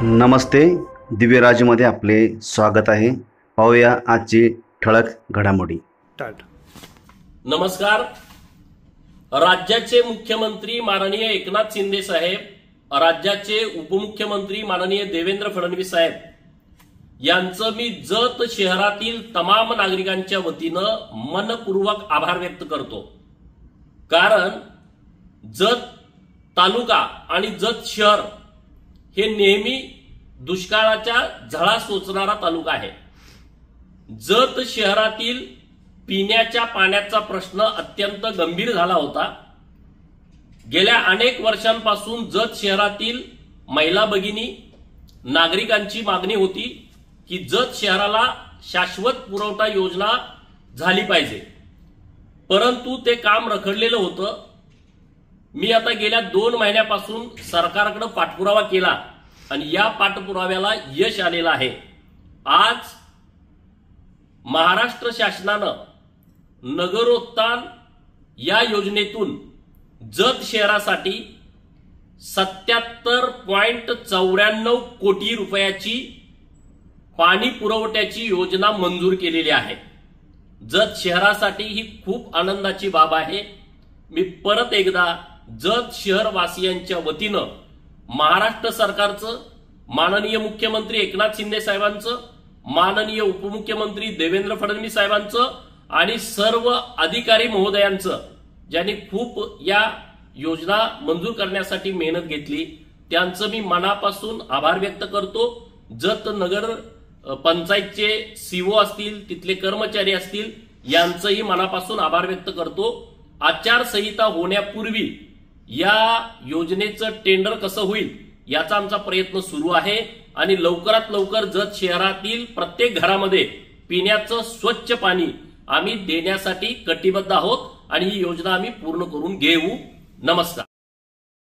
नमस्ते, दिव्यराजमध्ये आपले स्वागत आहे। पाहूया आजची ठळक घडामोडी। नमस्कार। राज्याचे मुख्यमंत्री माननीय एकनाथ शिंदे साहेब, राज्याचे उपमुख्यमंत्री माननीय देवेंद्र फडणवीस साहेब यांचं मी जत शहरातील तमाम नागरिकांच्या वतीनं मनपूर्वक आभार व्यक्त करतो। कारण जत तालुका आणि जत शहर हे नेहमी दुष्काळाच्या झळा सोचणारा तालुका आहे। जत शहरातील पिण्याच्या पाण्याचा प्रश्न अत्यंत गंभीर झाला होता। गेल्या अनेक वर्षांपासून जत शहरातील महिला भगिनी नागरिकांची मागणी होती की जत शहराला शाश्वत पुरवठा योजना झाली पाहिजे, परंतु ते काम रखडलेलं होतं। मी आता गेल्या 2 महिन्यापासून सरकारकडे पाठपुरावा केला आणि या पाठपुराव्याला यश आलेलं आहे। आज महाराष्ट्र शासनानं नगरोत्थान या योजनेतून जत शहरासाठी 77.94 कोटी रुपयाची पाणी पुरवठ्याची योजना मंजूर केलेली आहे। जत शहरासाठी ही खूप आनंदाची बाब आहे। मी परत एकदा जत शहर वासियांच्या वतीनं महाराष्ट्र सरकारचं, माननीय मुख्यमंत्री एकनाथ शिंदे साहेबांचं, माननीय उपमुख्यमंत्री देवेंद्र फडणवीस साहेबांचं आणि सर्व अधिकारी महोदयांचं ज्यांनी खूप या योजना मंजूर करण्यासाठी मेहनत घेतली, त्यांचं मी मनापासून आभार व्यक्त करतो। जत नगर पंचायतचे सीओ असतील, तिथले कर्मचारी असतील, यांचंही मनापासून आभार व्यक्त करतो। आचारसंहिता होण्यापूर्वी या योजनेचं टेंडर कसं होईल याचा आमचा प्रयत्न सुरू आहे आणि लवकरात लवकर जत शहरातील प्रत्येक घरामध्ये पिण्याचं स्वच्छ पाणी आम्ही देण्यासाठी कटिबद्ध आहोत आणि ही योजना आम्ही पूर्ण करून घेऊ। नमस्कार।